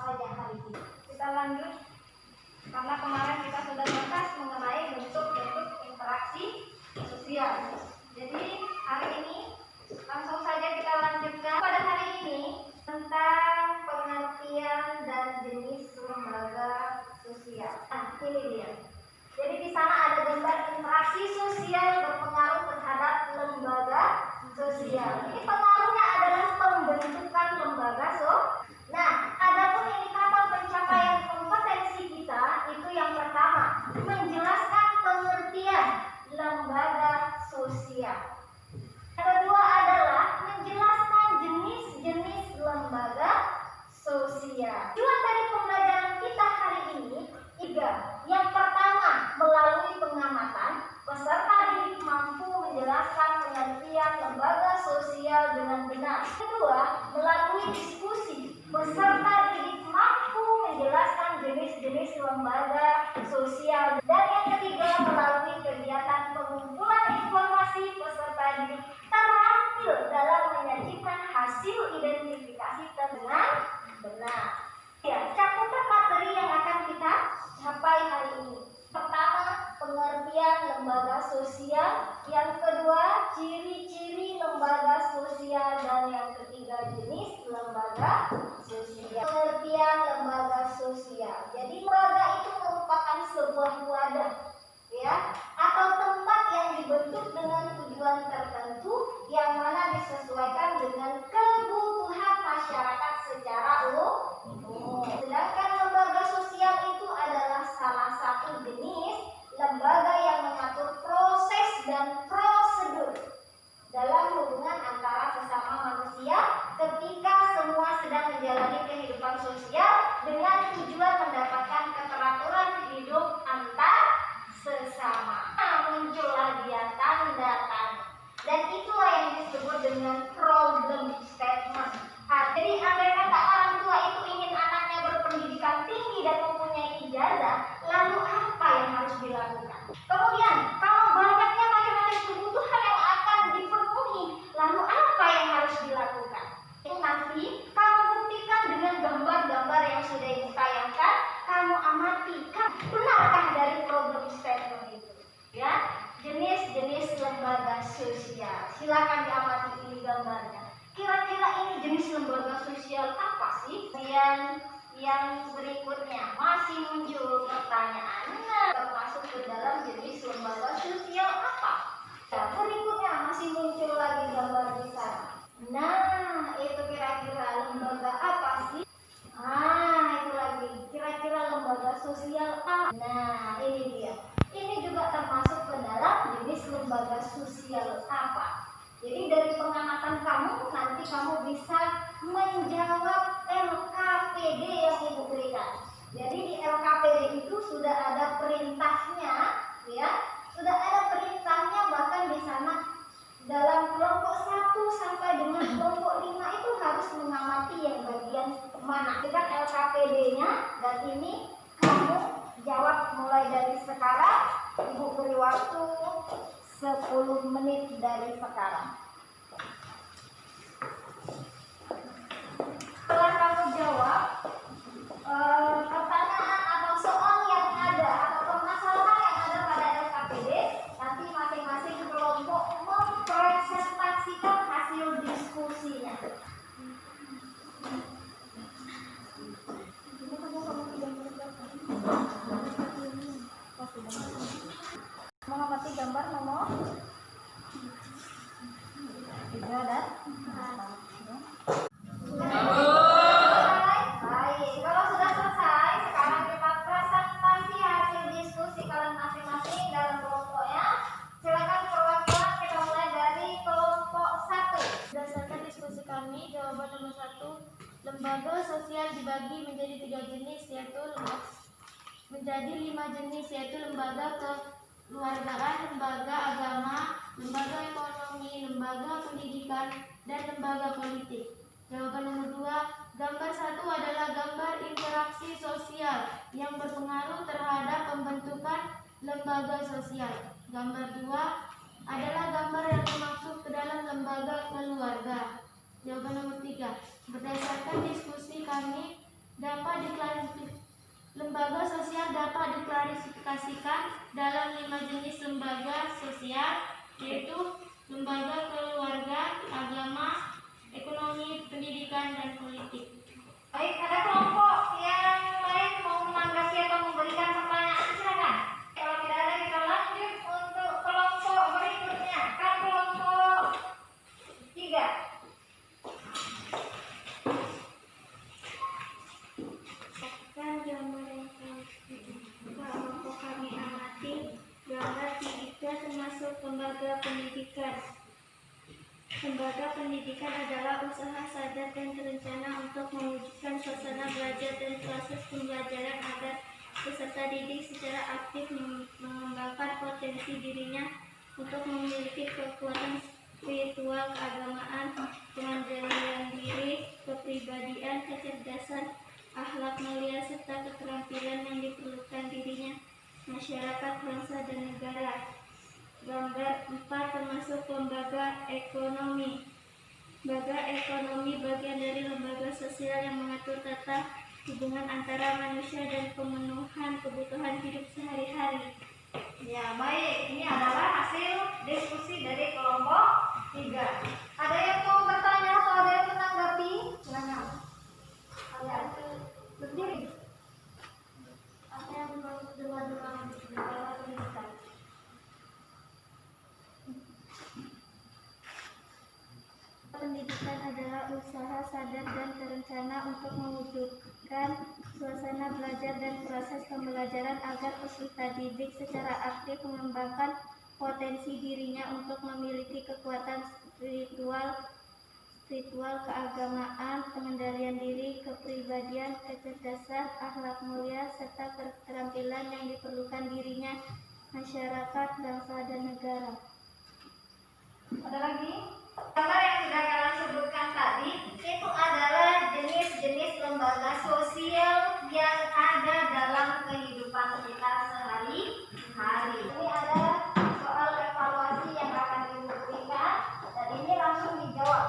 saja hari ini. Kita lanjut karena kemarin kita sudah membahas mengenai bentuk-bentuk interaksi sosial. Jadi hari ini langsung saja kita lanjutkan pada hari ini tentang pengertian dan jenis lembaga sosial. Nah, ini dia. Jadi di sana ada gambar interaksi sosial berpengaruh terhadap lembaga sosial. Ini pengaruhnya adalah pembentukan lembaga sosial. Nah, adapun indikator pencapaian kompetensi kita itu yang pertama, menjelaskan pengertian lembaga sosial. Yang kedua adalah menjelaskan jenis-jenis lembaga sosial. Tujuan dari pembelajaran kita hari ini tiga. Yang pertama, melalui pengamatan, peserta didik mampu menjelaskan pengertian lembaga sosial dengan benar. Kedua, melalui diskusi, peserta didik mampu menjelaskan jenis-jenis lembaga sosial. Dan yang ketiga, melalui kegiatan pengumpulan informasi, peserta didik terampil dalam menyajikan hasil identifikasi dengan benar. Ya, cakupan materi yang akan kita capai hari ini. Pertama, pengertian lembaga sosial. Yang kedua, ciri-ciri lembaga sosial. Dan yang ketiga, jenis lembaga sosial. Pengertian lembaga sosial. Jadi lembaga itu merupakan sebuah wadah, ya, atau tempat yang dibentuk dengan tujuan tertentu yang mana disesuaikan dengan kebutuhan masyarakat secara umum. Sedangkan lembaga sosial itu adalah salah satu jenis lembaga yang mengatur proses dan prosedur dalam hubungan antara sesama manusia ketika semua sedang menjalani kehidupan sosial dengan tujuan mendapatkan keteraturan hidup antar sesama. Muncullah dia tanda-tanda, dan itulah yang disebut dengan problem statement. Jadi andai kata orang tua itu ingin anaknya berpendidikan tinggi dan mempunyai ijazah, lalu apa yang harus dilakukan? Kemudian kalau banyaknya macam-macam kebutuhan yang akan dipenuhi, lalu apa yang harus dilakukan? Itu nanti kamu buktikan dengan gambar-gambar yang sudah ibu tayangkan. Kamu amati, benarkah dari problem statement itu? Ya, jenis-jenis lembaga sosial. Silakan diamati ini gambarnya. Kira-kira ini jenis lembaga sosial apa sih? Kemudian yang berikutnya masih muncul pertanyaan, termasuk ke dalam jenis lembaga sosial apa? Nah, berikutnya masih muncul lagi gambar di sana. Nah, itu kira-kira lembaga apa sih? Itu lagi. Kira-kira lembaga sosial apa? Nah, ini dia. Ini juga termasuk ke dalam jenis lembaga sosial apa? Jadi dari pengamatan kamu, nanti kamu bisa menjawab LKPD yang ibu berikan. Jadi di LKPD itu sudah ada perintahnya, ya, sudah ada perintahnya. Bahkan di sana dalam kelompok 1 sampai dengan kelompok 5 itu harus mengamati yang bagian mana. Itu kan LKPD-nya, dan ini kamu jawab mulai dari sekarang. Ibu beri waktu 10 menit dari sekarang. Setelah kamu jawab pertanyaan atau soal yang ada atau permasalahan yang ada pada LKPD, nanti masing-masing kelompok mempresentasikan hasil diskusinya. Mengamati gambar nomor 3 dan 4. Baik, kalau sudah selesai, sekarang kita presentasi hasil diskusi kalian masing-masing dalam kelompoknya. Silakan perwakilan, kita mulai dari kelompok 1. Berdasarkan diskusi kami, jawaban nomor 1, lembaga sosial dibagi menjadi 3 jenis, yaitu menjadi 5 jenis, yaitu lembaga kekeluargaan, lembaga agama, lembaga ekonomi, lembaga pendidikan, dan lembaga politik. Jawaban nomor 2, gambar 1 adalah gambar interaksi sosial yang berpengaruh terhadap pembentukan lembaga sosial. Gambar 2 adalah gambar yang masuk ke dalam lembaga keluarga. Jawaban nomor 3, berdasarkan diskusi kami, Lembaga sosial dapat diklasifikasikan dalam 5 jenis lembaga sosial, yaitu lembaga keluarga, agama, ekonomi, pendidikan, dan politik. Baik, ada kelompok yang lain mau menanggapi atau memberikan pertanyaan, silakan. Kalau tidak ada, kita lanjut untuk kelompok berikutnya. Kan kelompok 3. Kelompok kami amati gambar 3 termasuk lembaga pendidikan. Lembaga pendidikan adalah usaha sadar dan terencana untuk mewujudkan suasana belajar dan proses pembelajaran agar peserta didik secara aktif mengembangkan potensi dirinya untuk memiliki kekuatan spiritual, keagamaan, kemandirian diri, kepribadian, kecerdasan, akhlak mulia, serta keterampilan yang diperlukan dirinya, masyarakat, bangsa, dan negara. Gambar 4 termasuk lembaga ekonomi. Lembaga ekonomi bagian dari lembaga sosial yang mengatur tata hubungan antara manusia dan pemenuhan kebutuhan hidup sehari-hari. Ya, baik. Ini adalah hasil diskusi dari kelompok 3. Ada yang mau bertanya atau ada yang menanggapi? Silakan. Ada berdiri. Ada yang mau dengar-dengar pendidikan. Pendidikan adalah usaha sadar dan terencana untuk mewujudkan suasana belajar dan proses pembelajaran agar peserta didik secara aktif mengembangkan potensi dirinya untuk memiliki kekuatan spiritual, keagamaan, pengendalian diri, kepribadian, kecerdasan, akhlak mulia, serta keterampilan yang diperlukan dirinya, masyarakat, bangsa, dan negara. Ada lagi? Gambar yang sudah kalian sebutkan tadi itu adalah jenis-jenis lembaga sosial yang ada dalam kehidupan kita sehari-hari. Ini ada soal evaluasi yang akan dibuktikan dan ini langsung dijawab.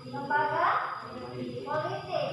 Lembaga politik.